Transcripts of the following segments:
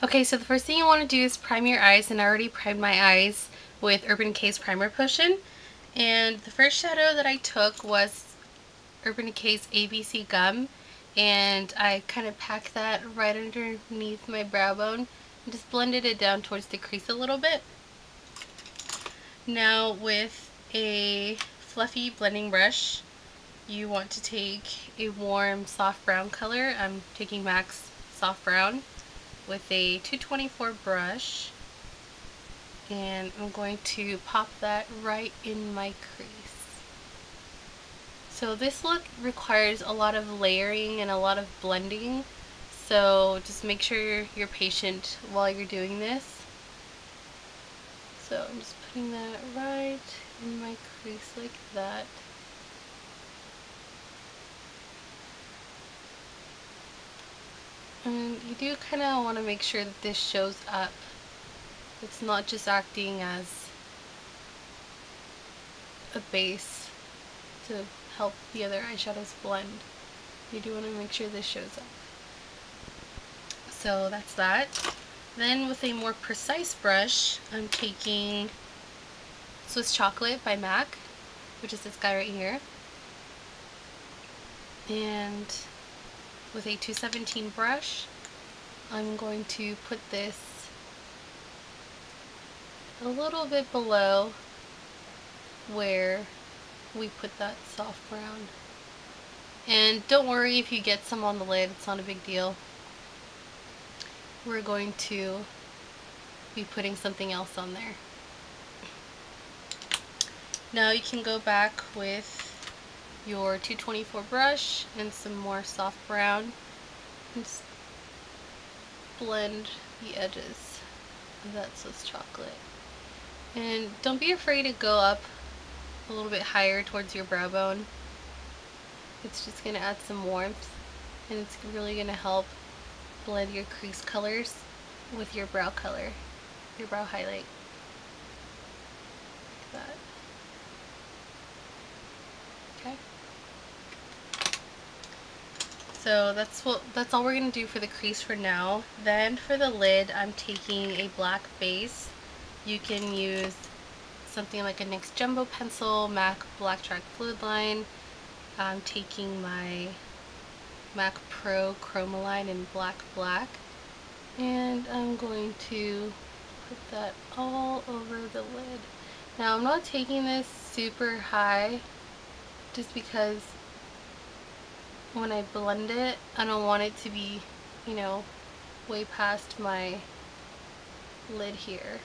Okay, so the first thing you want to do is prime your eyes, and I already primed my eyes with Urban Decay's Primer Potion. And the first shadow that I took was Urban Decay's ABC Gum, and I kind of packed that right underneath my brow bone and just blended it down towards the crease a little bit. Now with a fluffy blending brush, you want to take a warm soft brown color. I'm taking MAC's Soft Brown with a 224 brush, and I'm going to pop that right in my crease. So this look requires a lot of layering and a lot of blending, so just make sure you're patient while you're doing this. So I'm just putting that right in my crease like that. And you do kind of want to make sure that this shows up. It's not just acting as a base to help the other eyeshadows blend. You do want to make sure this shows up. So that's that. Then with a more precise brush, I'm taking Swiss Chocolate by MAC, which is this guy right here. And with a 217 brush, I'm going to put this a little bit below where we put that soft brown. And don't worry if you get some on the lid, it's not a big deal. We're going to be putting something else on there. Now you can go back with your 224 brush and some more soft brown and just blend the edges of that Swiss chocolate. And don't be afraid to go up a little bit higher towards your brow bone. It's just going to add some warmth, and it's really going to help blend your crease colors with your brow color, your brow highlight. Like that. Okay. So that's all we're going to do for the crease for now. Then for the lid, I'm taking a black base. You can use something like a NYX Jumbo Pencil, MAC Black Track Fluid Line. I'm taking my MAC Pro Chromaline in black, and I'm going to put that all over the lid. Now I'm not taking this super high just because when I blend it, I don't want it to be, you know, way past my lid here.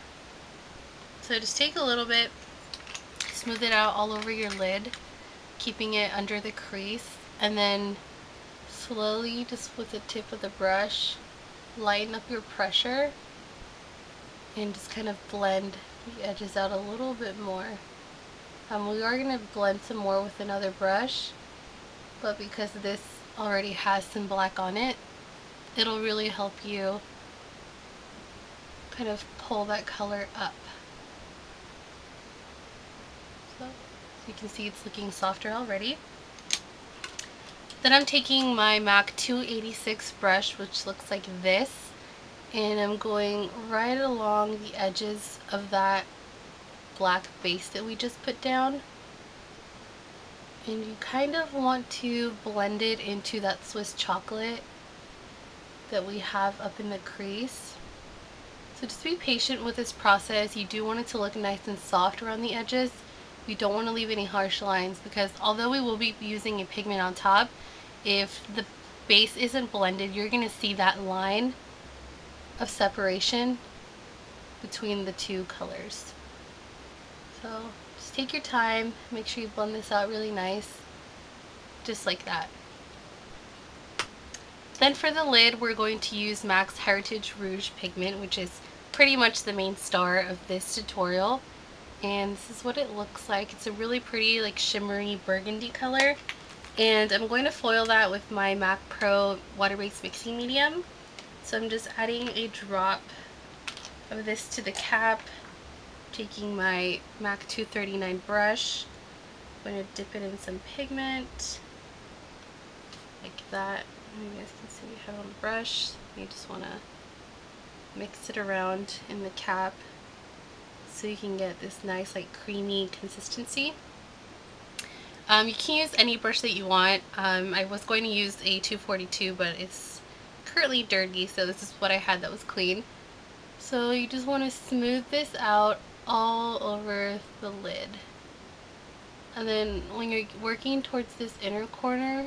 So just take a little bit, smooth it out all over your lid, keeping it under the crease, and then slowly, just with the tip of the brush, lighten up your pressure and just kind of blend the edges out a little bit more. We are going to blend some more with another brush, but because this already has some black on it, it'll really help you kind of pull that color up. So you can see it's looking softer already. Then I'm taking my MAC 286 brush, which looks like this, and I'm going right along the edges of that black base that we just put down. And you kind of want to blend it into that Swiss chocolate that we have up in the crease. So just be patient with this process. You do want it to look nice and soft around the edges. You don't want to leave any harsh lines, because although we will be using a pigment on top, if the base isn't blended, you're going to see that line of separation between the two colors. So just take your time, make sure you blend this out really nice, just like that. Then for the lid, we're going to use MAC's Heritage Rouge pigment, which is pretty much the main star of this tutorial. And this is what it looks like. It's a really pretty, like, shimmery burgundy color. And I'm going to foil that with my MAC Pro water-based mixing medium. So I'm just adding a drop of this to the cap, taking my MAC 239 brush. I'm going to dip it in some pigment, like that. You guys can see we have it on the brush. You just want to mix it around in the cap so you can get this nice like creamy consistency. You can use any brush that you want. I was going to use a 242, but it's currently dirty, so this is what I had that was clean. So you just want to smooth this out all over the lid. And then when you're working towards this inner corner,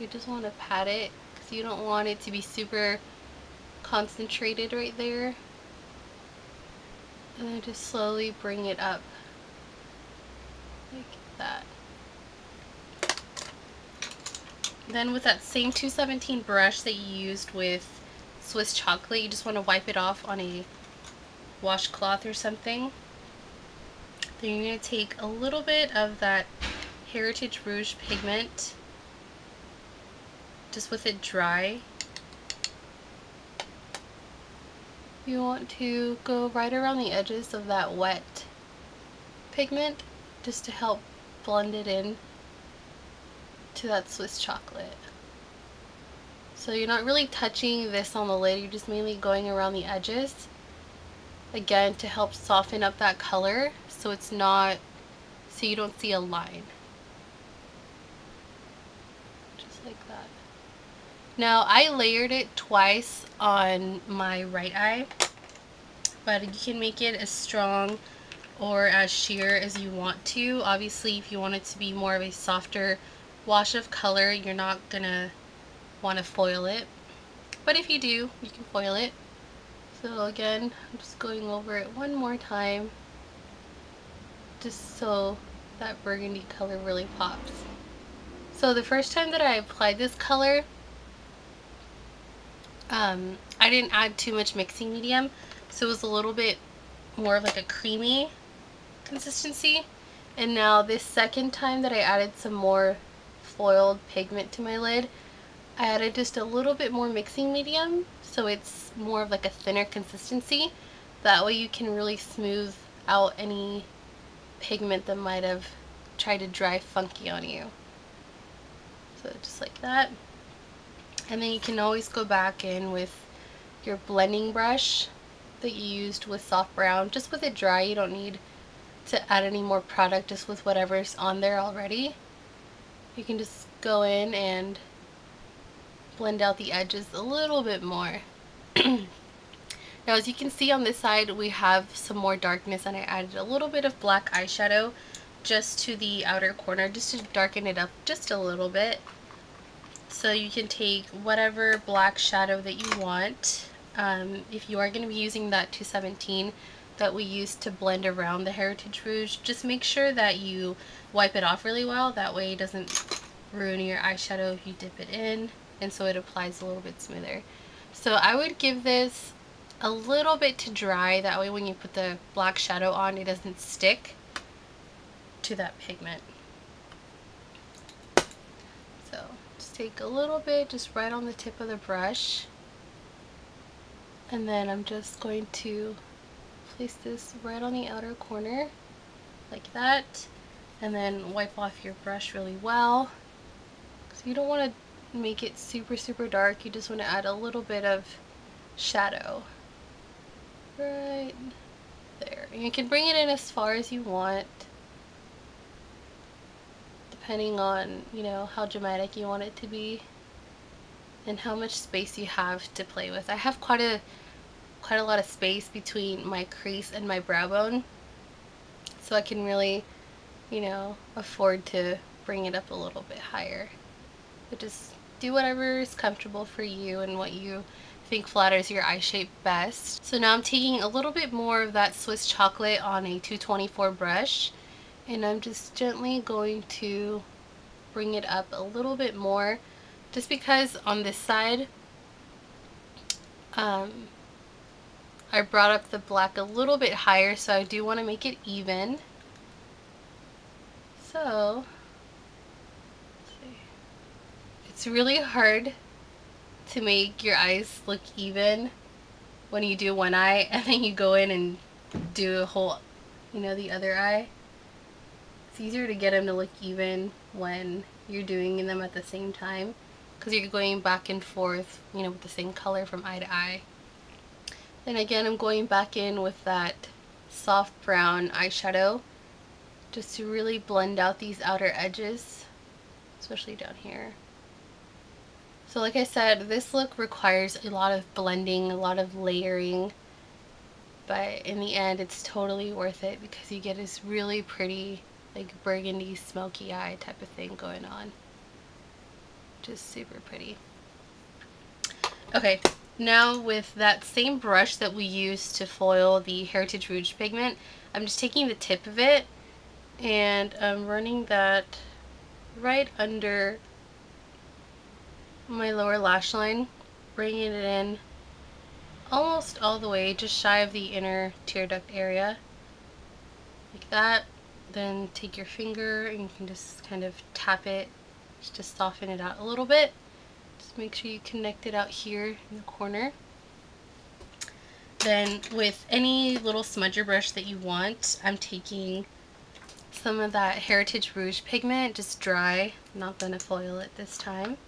you just want to pat it because you don't want it to be super concentrated right there. And then just slowly bring it up like that. Then with that same 217 brush that you used with Swiss chocolate, you just want to wipe it off on a washcloth or something. Then you're going to take a little bit of that Heritage Rouge pigment, just with it dry. You want to go right around the edges of that wet pigment just to help blend it in to that Swiss chocolate. So you're not really touching this on the lid, you're just mainly going around the edges, again to help soften up that color so it's not, so you don't see a line. Just like that. Now I layered it twice on my right eye, but you can make it as strong or as sheer as you want to. Obviously if you want it to be more of a softer wash of color, you're not gonna want to foil it, but if you do, you can foil it. So again, I'm just going over it one more time just so that burgundy color really pops. So the first time that I applied this color, I didn't add too much mixing medium, so it was a little bit more of like a creamy consistency. And now this second time that I added some more foiled pigment to my lid, I added just a little bit more mixing medium, so it's more of like a thinner consistency. That way you can really smooth out any pigment that might have tried to dry funky on you. So just like that. And then you can always go back in with your blending brush that you used with soft brown. Just with it dry, you don't need to add any more product, just with whatever's on there already. You can just go in and blend out the edges a little bit more. Now as you can see on this side, we have some more darkness, and I added a little bit of black eyeshadow just to the outer corner, just to darken it up just a little bit. So you can take whatever black shadow that you want. If you are going to be using that 217 that we used to blend around the Heritage Rouge, just make sure that you wipe it off really well. That way it doesn't ruin your eyeshadow if you dip it in, and so it applies a little bit smoother. So I would give this a little bit to dry, that way when you put the black shadow on, it doesn't stick to that pigment. So just take a little bit just right on the tip of the brush, and then I'm just going to place this right on the outer corner like that, and then wipe off your brush really well, because you don't want to make it super dark. You just want to add a little bit of shadow right there. And you can bring it in as far as you want, depending on, you know, how dramatic you want it to be and how much space you have to play with. I have quite a lot of space between my crease and my brow bone, so I can really, you know, afford to bring it up a little bit higher. But just do whatever is comfortable for you and what you think flatters your eye shape best. So now I'm taking a little bit more of that Swiss chocolate on a 224 brush, and I'm just gently going to bring it up a little bit more, just because on this side I brought up the black a little bit higher, so I do want to make it even. So it's really hard to make your eyes look even when you do one eye and then you go in and do a whole, you know, the other eye. It's easier to get them to look even when you're doing them at the same time, because you're going back and forth, you know, with the same color from eye to eye. And again, I'm going back in with that soft brown eyeshadow just to really blend out these outer edges, especially down here. So like I said, this look requires a lot of blending, a lot of layering, but in the end it's totally worth it because you get this really pretty like burgundy smoky eye type of thing going on. Just super pretty. Okay, now with that same brush that we used to foil the Heritage Rouge pigment, I'm just taking the tip of it and I'm running that right under my lower lash line, bringing it in almost all the way, just shy of the inner tear duct area, like that. Then take your finger and you can just kind of tap it just to soften it out a little bit. Just make sure you connect it out here in the corner. Then with any little smudger brush that you want, I'm taking some of that Heritage Rouge pigment, just dry, not gonna foil it this time.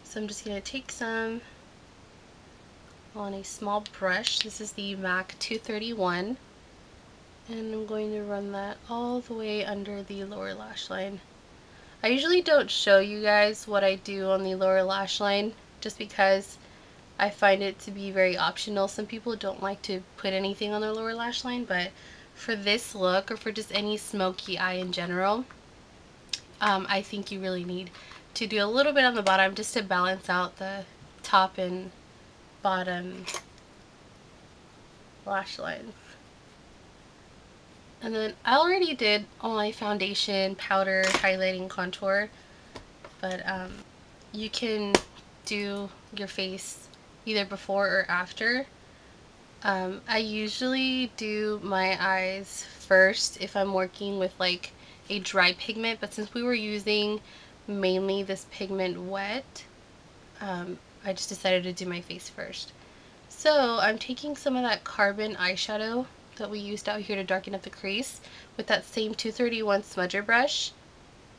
So I'm just gonna take some on a small brush. This is the MAC 231. And I'm going to run that all the way under the lower lash line. I usually don't show you guys what I do on the lower lash line just because I find it to be very optional. Some people don't like to put anything on their lower lash line, but for this look or for just any smoky eye in general, I think you really need to do a little bit on the bottom just to balance out the top and bottom lash lines. And then I already did all my foundation, powder, highlighting, contour, but you can do your face either before or after. I usually do my eyes first if I'm working with like a dry pigment, but since we were using mainly this pigment wet, I just decided to do my face first. So I'm taking some of that carbon eyeshadow that we used out here to darken up the crease with that same 231 smudger brush,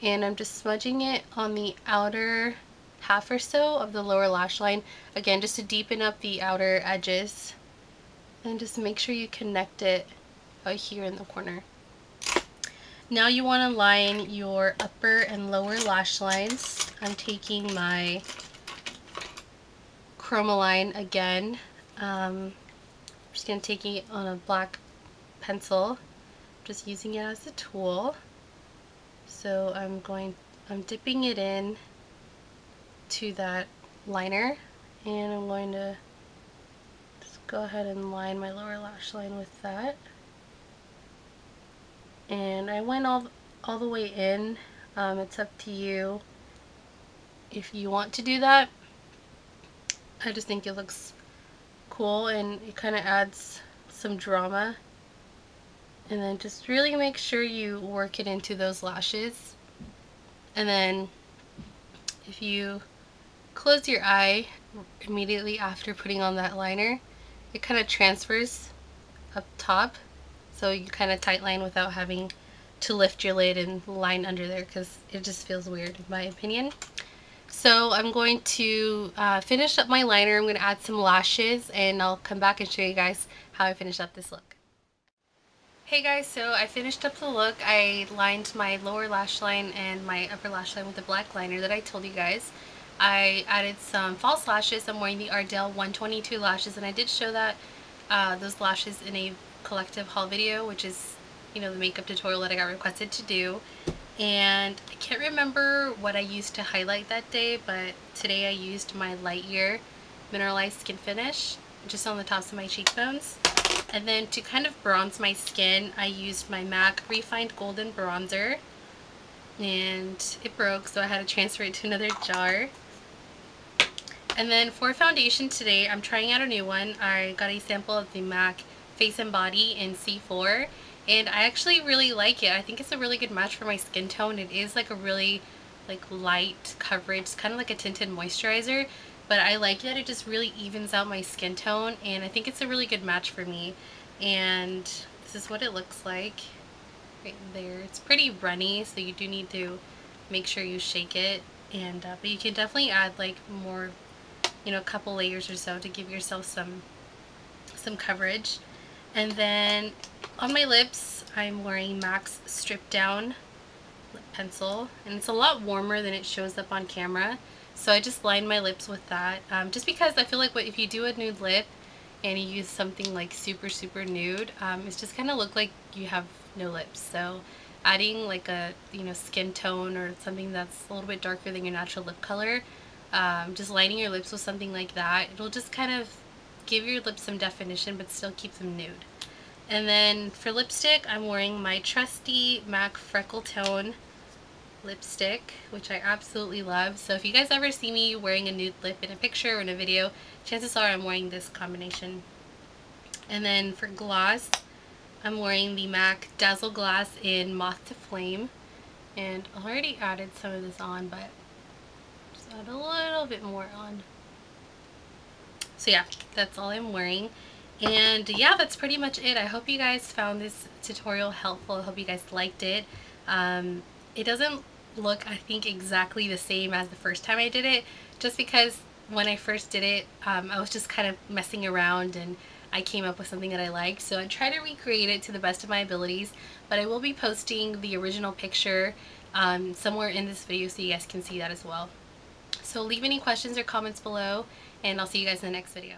and I'm just smudging it on the outer half or so of the lower lash line, again just to deepen up the outer edges, and just make sure you connect it out here in the corner. Now you want to line your upper and lower lash lines. I'm taking my Chromaline again. I'm just going to take it on a black pencil, just using it as a tool. So I'm dipping it in to that liner, and I'm going to just go ahead and line my lower lash line with that. And I went all the way in. It's up to you if you want to do that. I just think it looks cool and it kind of adds some drama. And then just really make sure you work it into those lashes. And then if you close your eye immediately after putting on that liner, it kind of transfers up top. So you kind of tight line without having to lift your lid and line under there, because it just feels weird in my opinion. So I'm going to finish up my liner. I'm going to add some lashes and I'll come back and show you guys how I finish up this look. Hey guys, so I finished up the look. I lined my lower lash line and my upper lash line with the black liner that I told you guys. I added some false lashes. I'm wearing the Ardell 122 lashes, and I did show that those lashes in a collective haul video, which is, you know, the makeup tutorial that I got requested to do. And I can't remember what I used to highlight that day, but today I used my Lightyear Mineralized Skin Finish just on the tops of my cheekbones. And then to kind of bronze my skin, I used my MAC Refined Golden Bronzer, and it broke, so I had to transfer it to another jar. And then for foundation today, I'm trying out a new one. I got a sample of the MAC Face and Body in C4, and I actually really like it. I think it's a really good match for my skin tone. It is like a really light coverage, kind of like a tinted moisturizer, but I like that it just really evens out my skin tone, and I think it's a really good match for me. And this is what it looks like right there. It's pretty runny, so you do need to make sure you shake it, and but you can definitely add like more, you know, a couple layers or so to give yourself some coverage. And then on my lips, I'm wearing MAC's Strip Down lip pencil, and it's a lot warmer than it shows up on camera. So I just line my lips with that, just because I feel like if you do a nude lip and you use something like super nude, it's just kind of look like you have no lips. So adding like a, you know, skin tone or something that's a little bit darker than your natural lip color, just lining your lips with something like that, it'll just kind of give your lips some definition but still keep them nude. And then for lipstick, I'm wearing my trusty MAC Freckle Tone lipstick, which I absolutely love. So if you guys ever see me wearing a nude lip in a picture or in a video, chances are I'm wearing this combination. And then for gloss, I'm wearing the MAC Dazzle Glass in Moth to Flame. And I already added some of this on, but just add a little bit more on. So yeah, that's all I'm wearing. And yeah, that's pretty much it. I hope you guys found this tutorial helpful. I hope you guys liked it. It doesn't look, I think, exactly the same as the first time I did it, just because when I first did it, I was just kind of messing around and I came up with something that I liked. So I try to recreate it to the best of my abilities, but I will be posting the original picture somewhere in this video so you guys can see that as well. So leave any questions or comments below, and I'll see you guys in the next video.